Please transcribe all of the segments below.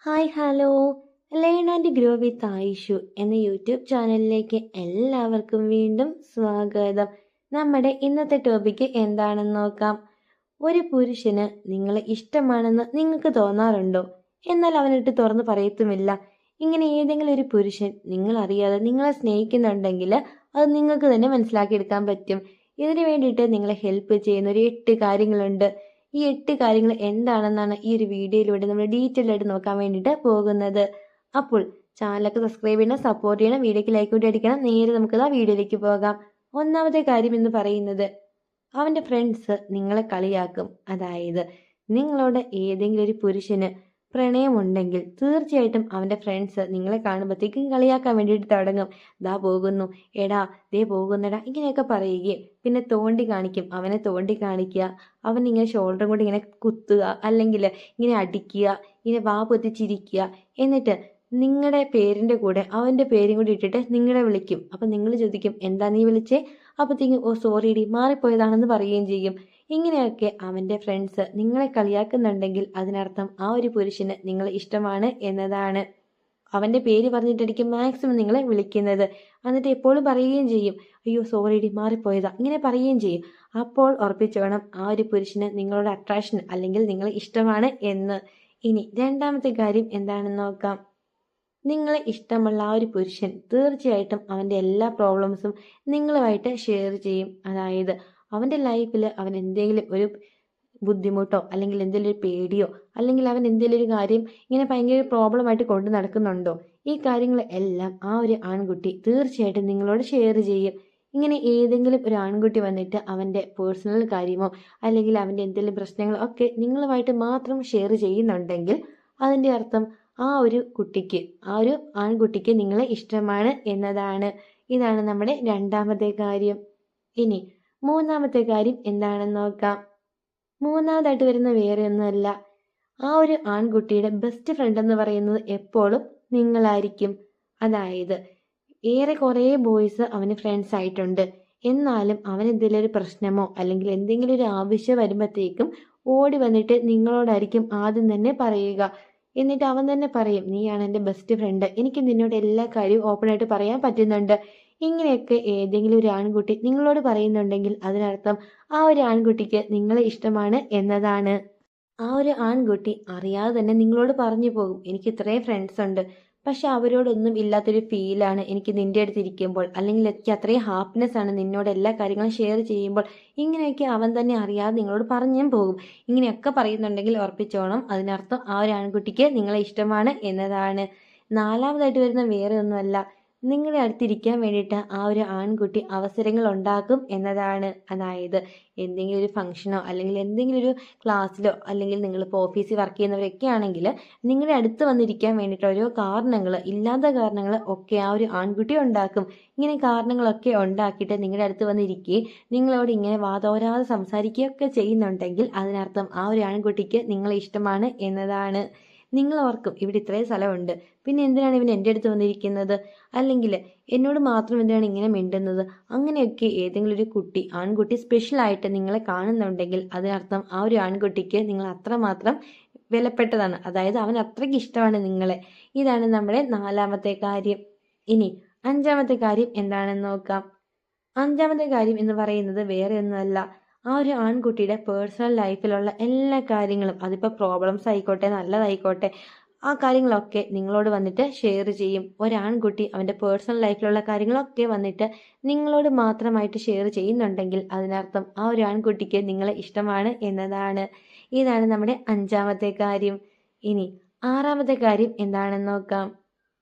Hi hello learn and grow with Ayishu എന്ന YouTube ചാനലിലേക്ക് എല്ലാവർക്കും വീണ്ടും സ്വാഗതം. നമ്മുടെ ഇന്നത്തെ ടോപ്പിക്ക് എന്താണെന്ന് നോക്കാം. ഒരു പുരുഷന് നിങ്ങളെ ഇഷ്ടമാണെന്ന് നിങ്ങൾക്ക് തോന്നാറുണ്ടോ? എന്നാൽ അവനിട്ട് തുറന്ന് പറയത്തുമില്ല. ഇങ്ങനെ ഏതെങ്കിലും ഒരു പുരുഷൻ നിങ്ങൾ അറിയാതെ നിങ്ങളെ സ്നേഹിക്കുന്നുണ്ടെങ്കിൽ അത് നിങ്ങൾക്ക് തന്നെ മനസ്സിലാക്കിയെടുക്കാൻ പറ്റും. ഇതിനു വേണ്ടിയിട്ട് നിങ്ങളെ ഹെൽപ്പ് ചെയ്യുന്ന ഒരു 8 കാര്യങ്ങളുണ്ട്. ഈ 8 കാര്യങ്ങൾ എന്താണെന്നാണ് ഈ ഒരു വീഡിയോയിലൂടെ നമ്മൾ ഡീറ്റെയിൽ ആയിട്ട് നോക്കാൻ വേണ്ടിയിട്ട് പോകുന്നത്. അപ്പോൾ ചാനലൊക്കെ സബ്സ്ക്രൈബ് ചെയ്യണം, സപ്പോർട്ട് ചെയ്യണം, വീഡിയോക്ക് ലൈക്ക് കൂടി അടിക്കണം. നേരെ നമുക്ക് ആ വീഡിയോയിലേക്ക് പോകാം. ഒന്നാമത്തെ കാര്യം എന്ന് പറയുന്നത്, അവൻ്റെ ഫ്രണ്ട്സ് നിങ്ങളെ കളിയാക്കും. അതായത് നിങ്ങളോട് ഏതെങ്കിലും ഒരു പുരുഷന് പ്രണയമുണ്ടെങ്കിൽ തീർച്ചയായിട്ടും അവൻ്റെ ഫ്രണ്ട്സ് നിങ്ങളെ കാണുമ്പോഴത്തേക്കും കളിയാക്കാൻ വേണ്ടിയിട്ട് തുടങ്ങും. ദാ പോകുന്നു, എടാ ദേ പോകുന്നടാ, ഇങ്ങനെയൊക്കെ പറയുകയും പിന്നെ തോണ്ടി കാണിക്കും. അവനെ തോണ്ടി കാണിക്കുക, അവൻ ഇങ്ങനെ ഷോൾഡറും കൊണ്ട് ഇങ്ങനെ കുത്തുക, അല്ലെങ്കിൽ ഇങ്ങനെ അടിക്കുക, ഇങ്ങനെ വാ പൊത്തി ചിരിക്കുക. എന്നിട്ട് നിങ്ങളുടെ പേരിൻ്റെ കൂടെ അവൻ്റെ പേരും കൂടി ഇട്ടിട്ട് നിങ്ങളെ വിളിക്കും. അപ്പം നിങ്ങൾ ചോദിക്കും എന്താ നീ വിളിച്ചേ? അപ്പോഴത്തേക്കും ഓ സോറി ഡി മാറിപ്പോയതാണെന്ന് പറയുകയും ചെയ്യും. ഇങ്ങനെയൊക്കെ അവൻ്റെ ഫ്രണ്ട്സ് നിങ്ങളെ കളിയാക്കുന്നുണ്ടെങ്കിൽ അതിനർത്ഥം ആ ഒരു പുരുഷന് നിങ്ങളെ ഇഷ്ടമാണ് എന്നതാണ്. അവൻ്റെ പേര് പറഞ്ഞിട്ടായിരിക്കും മാക്സിമം നിങ്ങളെ വിളിക്കുന്നത്. എന്നിട്ട് എപ്പോഴും പറയുകയും ചെയ്യും അയ്യോ സോറി ഡി മാറിപ്പോയതാ, ഇങ്ങനെ പറയുകയും ചെയ്യും. അപ്പോൾ ഉറപ്പിച്ചോണം ആ ഒരു പുരുഷന് നിങ്ങളുടെ അട്രാക്ഷൻ അല്ലെങ്കിൽ നിങ്ങളെ ഇഷ്ടമാണ് എന്ന്. ഇനി രണ്ടാമത്തെ കാര്യം എന്താണെന്ന് നോക്കാം. നിങ്ങളെ ഇഷ്ടമുള്ള ആ ഒരു പുരുഷൻ തീർച്ചയായിട്ടും അവൻ്റെ എല്ലാ പ്രോബ്ലംസും നിങ്ങളുമായിട്ട് ഷെയർ ചെയ്യും. അതായത് അവൻ്റെ ലൈഫിൽ അവൻ എന്തെങ്കിലും ഒരു ബുദ്ധിമുട്ടോ അല്ലെങ്കിൽ എന്തെങ്കിലും ഒരു പേടിയോ അല്ലെങ്കിൽ അവൻ എന്തെങ്കിലും ഒരു കാര്യം ഇങ്ങനെ ഭയങ്കര പ്രോബ്ലമായിട്ട് കൊണ്ട് നടക്കുന്നുണ്ടോ, ഈ കാര്യങ്ങൾ എല്ലാം ആ ഒരു ആൺകുട്ടി തീർച്ചയായിട്ടും നിങ്ങളോട് ഷെയർ ചെയ്യും. ഇങ്ങനെ ഏതെങ്കിലും ഒരു ആൺകുട്ടി വന്നിട്ട് അവൻ്റെ പേഴ്സണൽ കാര്യമോ അല്ലെങ്കിൽ അവൻ്റെ എന്തെങ്കിലും പ്രശ്നങ്ങളോ ഒക്കെ നിങ്ങളുമായിട്ട് മാത്രം ഷെയർ ചെയ്യുന്നുണ്ടെങ്കിൽ അതിൻ്റെ അർത്ഥം ആ ഒരു കുട്ടിക്ക്, ആ ഒരു ആൺകുട്ടിക്ക് നിങ്ങളെ ഇഷ്ടമാണ് എന്നതാണ്. ഇതാണ് നമ്മുടെ രണ്ടാമത്തെ കാര്യം. ഇനി മൂന്നാമത്തെ കാര്യം എന്താണെന്ന് നോക്കാം. മൂന്നാമതായിട്ട് വരുന്ന വേറെ ഒന്നുമല്ല, ആ ഒരു ആൺകുട്ടിയുടെ ബെസ്റ്റ് ഫ്രണ്ട് എന്ന് പറയുന്നത് എപ്പോഴും നിങ്ങളായിരിക്കും. അതായത് ഏറെ കുറേ ബോയ്സ് അവന് ഫ്രണ്ട്സ് ആയിട്ടുണ്ട്. എന്നാലും അവൻ എന്തെങ്കിലും ഒരു പ്രശ്നമോ അല്ലെങ്കിൽ എന്തെങ്കിലും ഒരു ആവശ്യം വരുമ്പോഴത്തേക്കും ഓടി വന്നിട്ട് നിങ്ങളോടായിരിക്കും ആദ്യം തന്നെ പറയുക. എന്നിട്ട് അവൻ തന്നെ പറയും നീയാണ് എൻ്റെ ബെസ്റ്റ് ഫ്രണ്ട്, എനിക്ക് നിന്നോട് എല്ലാ കാര്യവും ഓപ്പണായിട്ട് പറയാൻ പറ്റുന്നുണ്ട്. ഇങ്ങനെയൊക്കെ ഏതെങ്കിലും ഒരു ആൺകുട്ടി നിങ്ങളോട് പറയുന്നുണ്ടെങ്കിൽ അതിനർത്ഥം ആ ഒരു ആൺകുട്ടിക്ക് നിങ്ങളെ ഇഷ്ടമാണ് എന്നതാണ്. ആ ഒരു ആൺകുട്ടി അറിയാതെ തന്നെ നിങ്ങളോട് പറഞ്ഞു പോകും എനിക്ക് ഇത്രയും ഫ്രണ്ട്സ് ഉണ്ട്, പക്ഷെ അവരോടൊന്നും ഇല്ലാത്തൊരു ഫീലാണ് എനിക്ക് നിൻ്റെ അടുത്ത് ഇരിക്കുമ്പോൾ, അല്ലെങ്കിൽ എനിക്ക് അത്രയും ഹാപ്പിനെസ് ആണ് നിന്നോട് എല്ലാ കാര്യങ്ങളും ഷെയർ ചെയ്യുമ്പോൾ. ഇങ്ങനെയൊക്കെ അവൻ തന്നെ അറിയാതെ നിങ്ങളോട് പറഞ്ഞും പോകും. ഇങ്ങനെയൊക്കെ പറയുന്നുണ്ടെങ്കിൽ ഉറപ്പിച്ചോണം അതിനർത്ഥം ആ ഒരു ആൺകുട്ടിക്ക് നിങ്ങളെ ഇഷ്ടമാണ് എന്നതാണ്. നാലാമതായിട്ട് വരുന്ന വേറെ ഒന്നുമല്ല, നിങ്ങളുടെ അടുത്തിരിക്കാൻ വേണ്ടിയിട്ട് ആ ഒരു ആൺകുട്ടി അവസരങ്ങൾ ഉണ്ടാക്കും എന്നതാണ്. അതായത് എന്തെങ്കിലും ഒരു ഫംഗ്ഷനോ അല്ലെങ്കിൽ എന്തെങ്കിലും ഒരു ക്ലാസ്സിലോ അല്ലെങ്കിൽ നിങ്ങളിപ്പോൾ ഓഫീസിൽ വർക്ക് ചെയ്യുന്നവരൊക്കെ ആണെങ്കിൽ നിങ്ങളുടെ അടുത്ത് വന്നിരിക്കാൻ വേണ്ടിയിട്ട് ഓരോ കാരണങ്ങൾ, ഇല്ലാത്ത കാരണങ്ങൾ ഒക്കെ ആ ഒരു ആൺകുട്ടി ഉണ്ടാക്കും. ഇങ്ങനെ കാരണങ്ങളൊക്കെ ഉണ്ടാക്കിയിട്ട് നിങ്ങളുടെ അടുത്ത് വന്നിരിക്കുകയും നിങ്ങളോട് ഇങ്ങനെ വാതോരാതെ സംസാരിക്കുകയൊക്കെ ചെയ്യുന്നുണ്ടെങ്കിൽ അതിനർത്ഥം ആ ഒരു ആൺകുട്ടിക്ക് നിങ്ങളെ ഇഷ്ടമാണ് എന്നതാണ്. നിങ്ങൾ ഓർക്കും ഇവിടെ ഇത്രയും സ്ഥലമുണ്ട്, പിന്നെ എന്തിനാണ് ഇവൻ എൻ്റെ അടുത്ത് വന്നിരിക്കുന്നത്, അല്ലെങ്കിൽ എന്നോട് മാത്രം എന്തിനാണ് ഇങ്ങനെ മിണ്ടുന്നത്. അങ്ങനെയൊക്കെ ഏതെങ്കിലും ഒരു ആൺകുട്ടി സ്പെഷ്യലായിട്ട് നിങ്ങളെ കാണുന്നുണ്ടെങ്കിൽ അതിനർത്ഥം ആ ഒരു ആൺകുട്ടിക്ക് നിങ്ങൾ അത്രമാത്രം വിലപ്പെട്ടതാണ്. അതായത് അവൻ അത്രയ്ക്ക് ഇഷ്ടമാണ് നിങ്ങളെ. ഇതാണ് നമ്മുടെ നാലാമത്തെ കാര്യം. ഇനി അഞ്ചാമത്തെ കാര്യം എന്താണെന്ന് നോക്കാം. അഞ്ചാമത്തെ കാര്യം എന്ന് പറയുന്നത് വേറെ ഒന്നുമല്ല, ആ ഒരു ആൺകുട്ടിയുടെ പേഴ്സണൽ ലൈഫിലുള്ള എല്ലാ കാര്യങ്ങളും, അതിപ്പോൾ പ്രോബ്ലംസ് ആയിക്കോട്ടെ നല്ലതായിക്കോട്ടെ, ആ കാര്യങ്ങളൊക്കെ നിങ്ങളോട് വന്നിട്ട് ഷെയർ ചെയ്യും. ഒരാൺകുട്ടി അവൻ്റെ പേഴ്സണൽ ലൈഫിലുള്ള കാര്യങ്ങളൊക്കെ വന്നിട്ട് നിങ്ങളോട് മാത്രമായിട്ട് ഷെയർ ചെയ്യുന്നുണ്ടെങ്കിൽ അതിനർത്ഥം ആ ഒരു ആൺകുട്ടിക്ക് നിങ്ങളെ ഇഷ്ടമാണ് എന്നതാണ്. ഇതാണ് നമ്മുടെ അഞ്ചാമത്തെ കാര്യം. ഇനി ആറാമത്തെ കാര്യം എന്താണെന്ന് നോക്കാം.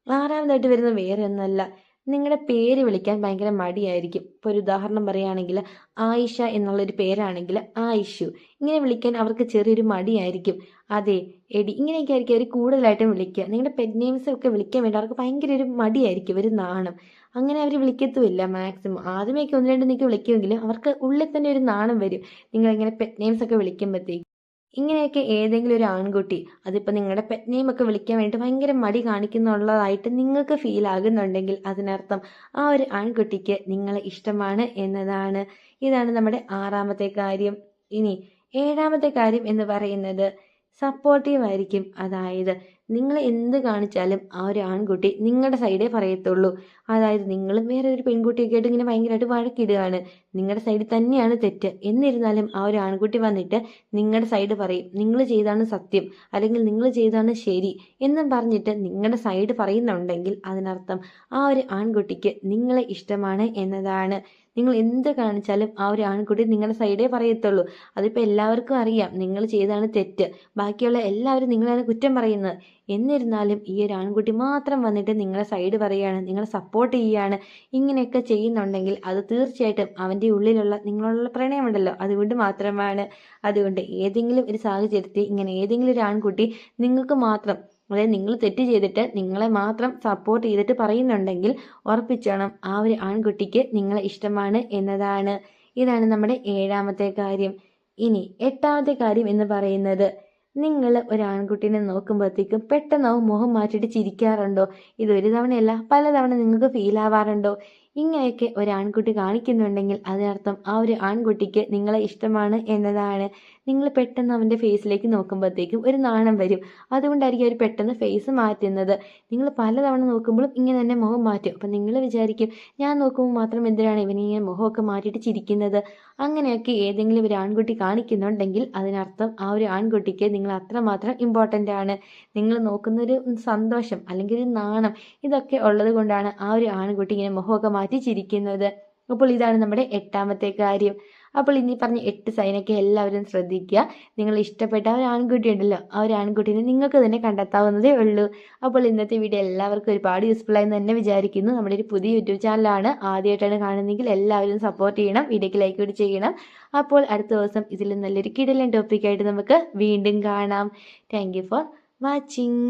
ആറാമതായിട്ട് വരുന്ന വേറെ ഒന്നുമല്ല, നിങ്ങളുടെ പേര് വിളിക്കാൻ ഭയങ്കര മടിയായിരിക്കും. ഇപ്പോൾ ഒരു ഉദാഹരണം പറയുകയാണെങ്കിൽ ആയിഷ എന്നുള്ളൊരു പേരാണെങ്കിൽ ആയിഷു, ഇങ്ങനെ വിളിക്കാൻ അവർക്ക് ചെറിയൊരു മടിയായിരിക്കും. അതെ എടി, ഇങ്ങനെയൊക്കെ ആയിരിക്കും അവർ കൂടുതലായിട്ടും വിളിക്കുക. നിങ്ങളുടെ പെറ്റ് നെയിംസ് ഒക്കെ വിളിക്കാൻ വേണ്ടി അവർക്ക് ഭയങ്കര ഒരു മടിയായിരിക്കും, ഒരു നാണം. അങ്ങനെ അവർ വിളിക്കത്തുമില്ല. മാക്സിമം ആദ്യമേയൊക്കെ ഒന്ന് രണ്ട് നിൽക്കി വിളിക്കുമെങ്കിലും അവർക്ക് ഉള്ളിൽ തന്നെ ഒരു നാണം വരും നിങ്ങളിങ്ങനെ പെറ്റ് നെയിംസ് ഒക്കെ വിളിക്കുമ്പോഴത്തേക്ക്. ഇങ്ങനെയൊക്കെ ഏതെങ്കിലും ഒരു ആൺകുട്ടി അതിപ്പോൾ നിങ്ങളുടെ പെറ്റ് നെയിം ഒക്കെ വിളിക്കാൻ വേണ്ടി ഭയങ്കര മടി കാണിക്കുന്നുള്ളതായിട്ട് നിങ്ങൾക്ക് ഫീൽ ആകുന്നുണ്ടെങ്കിൽ അതിനർത്ഥം ആ ഒരു ആൺകുട്ടിക്ക് നിങ്ങളെ ഇഷ്ടമാണ് എന്നതാണ്. ഇതാണ് നമ്മുടെ ആറാമത്തെ കാര്യം. ഇനി ഏഴാമത്തെ കാര്യം എന്ന് പറയുന്നത് സപ്പോർട്ടീവ് ആയിരിക്കും. അതായത് നിങ്ങൾ എന്ത് കാണിച്ചാലും ആ ഒരു ആൺകുട്ടി നിങ്ങളുടെ സൈഡേ പറയത്തുള്ളൂ. അതായത് നിങ്ങളും വേറെ ഒരു പെൺകുട്ടിയൊക്കെ ആയിട്ട് ഇങ്ങനെ ഭയങ്കരമായിട്ട് വഴക്കിടുകയാണ്, നിങ്ങളുടെ സൈഡിൽ തന്നെയാണ് തെറ്റ്. എന്നിരുന്നാലും ആ ഒരു ആൺകുട്ടി വന്നിട്ട് നിങ്ങളുടെ സൈഡ് പറയും, നിങ്ങൾ ചെയ്താണ് സത്യം, അല്ലെങ്കിൽ നിങ്ങൾ ചെയ്താണ് ശരി എന്നും പറഞ്ഞിട്ട് നിങ്ങളുടെ സൈഡ് പറയുന്നുണ്ടെങ്കിൽ അതിനർത്ഥം ആ ഒരു ആൺകുട്ടിക്ക് നിങ്ങളെ ഇഷ്ടമാണ് എന്നതാണ്. നിങ്ങൾ എന്ത് കാണിച്ചാലും ആ ഒരു ആൺകുട്ടി നിങ്ങളുടെ സൈഡേ പറയത്തുള്ളൂ. അതിപ്പോൾ എല്ലാവർക്കും അറിയാം നിങ്ങൾ ചെയ്താണ് തെറ്റ്, ബാക്കിയുള്ള എല്ലാവരും നിങ്ങളാണ് കുറ്റം പറയുന്നത്. എന്നിരുന്നാലും ഈ ഒരു ആൺകുട്ടി മാത്രം വന്നിട്ട് നിങ്ങളെ സൈഡ് പറയുകയാണ്, നിങ്ങളെ സപ്പോർട്ട് ചെയ്യുകയാണ്. ഇങ്ങനെയൊക്കെ ചെയ്യുന്നുണ്ടെങ്കിൽ അത് തീർച്ചയായിട്ടും അവൻ്റെ ഉള്ളിലുള്ള നിങ്ങളുള്ള പ്രണയമുണ്ടല്ലോ അതുകൊണ്ട് മാത്രമാണ്. അതുകൊണ്ട് ഏതെങ്കിലും ഒരു സാഹചര്യത്തിൽ ഇങ്ങനെ ഏതെങ്കിലും ഒരു ആൺകുട്ടി നിങ്ങൾക്ക് മാത്രം, അതായത് നിങ്ങൾ തെറ്റ് ചെയ്തിട്ട് നിങ്ങളെ മാത്രം സപ്പോർട്ട് ചെയ്തിട്ട് പറയുന്നുണ്ടെങ്കിൽ ഉറപ്പിച്ചോണം ആ ഒരു ആൺകുട്ടിക്ക് നിങ്ങളെ ഇഷ്ടമാണ് എന്നതാണ്. ഇതാണ് നമ്മുടെ 7ാമത്തെ കാര്യം. ഇനി 8ാമത്തെ കാര്യം എന്ന് പറയുന്നത്, നിങ്ങൾ ഒരു ആൺകുട്ടീനെ നോക്കുമ്പോഴത്തേക്കും പെട്ടെന്ന് മുഖം മാറ്റിയിട്ട് ചിരിക്കാറുണ്ടോ? ഇത് ഒരു തവണയല്ല പലതവണ നിങ്ങൾക്ക് ഫീൽ ആവാറുണ്ടോ? ഇങ്ങനെയൊക്കെ ഒരു ആൺകുട്ടി കാണിക്കുന്നുണ്ടെങ്കിൽ അതിനർത്ഥം ആ ഒരു ആൺകുട്ടിക്ക് നിങ്ങളെ ഇഷ്ടമാണ് എന്നതാണ്. നിങ്ങൾ പെട്ടെന്ന് അവൻ്റെ ഫേസിലേക്ക് നോക്കുമ്പോഴത്തേക്കും ഒരു നാണം വരും, അതുകൊണ്ടായിരിക്കും അവർ പെട്ടെന്ന് ഫേസ് മാറ്റുന്നത്. നിങ്ങൾ പലതവണ നോക്കുമ്പോഴും ഇങ്ങനെ തന്നെ മുഖം മാറ്റും. അപ്പം നിങ്ങൾ വിചാരിക്കും, ഞാൻ നോക്കുമ്പോൾ മാത്രം എന്തിനാണ് ഇവനിങ്ങനെ മുഖമൊക്കെ മാറ്റിയിട്ട് ചിരിക്കുന്നത്? അങ്ങനെയൊക്കെ ഏതെങ്കിലും ഒരു ആൺകുട്ടി കാണിക്കുന്നുണ്ടെങ്കിൽ അതിനർത്ഥം ആ ഒരു ആൺകുട്ടിക്ക് നിങ്ങൾ അത്രമാത്രം ഇമ്പോർട്ടൻ്റ് ആണ്. നിങ്ങൾ നോക്കുന്നൊരു സന്തോഷം അല്ലെങ്കിൽ ഒരു നാണം ഇതൊക്കെ ഉള്ളത് കൊണ്ടാണ് ആ ഒരു ആൺകുട്ടി ഇങ്ങനെ മുഖമൊക്കെ മാറ്റി ചിരിക്കുന്നത്. അപ്പോൾ ഇതാണ് നമ്മുടെ 8ാമത്തെ കാര്യം. അപ്പോൾ ഇനി പറഞ്ഞ 8 സൈനൊക്കെ എല്ലാവരും ശ്രദ്ധിക്കുക. നിങ്ങൾ ഇഷ്ടപ്പെട്ട ആ ഒരു ആൺകുട്ടി ഉണ്ടല്ലോ, ആ ഒരു ആൺകുട്ടീനെ നിങ്ങൾക്ക് തന്നെ കണ്ടെത്താവുന്നതേ ഉള്ളൂ. അപ്പോൾ ഇന്നത്തെ വീഡിയോ എല്ലാവർക്കും ഒരുപാട് യൂസ്ഫുൾ ആയെന്ന് തന്നെ വിചാരിക്കുന്നു. നമ്മുടെ ഒരു പുതിയ യൂട്യൂബ് ചാനലാണ്, ആദ്യമായിട്ടാണ് കാണുന്നതെങ്കിൽ എല്ലാവരും സപ്പോർട്ട് ചെയ്യണം, വീഡിയോക്ക് ലൈക്ക് കൂടി ചെയ്യണം. അപ്പോൾ അടുത്ത ദിവസം ഇതിൽ നല്ലൊരു കിടിലൻ ടോപ്പിക്കായിട്ട് നമുക്ക് വീണ്ടും കാണാം. Thank you for watching.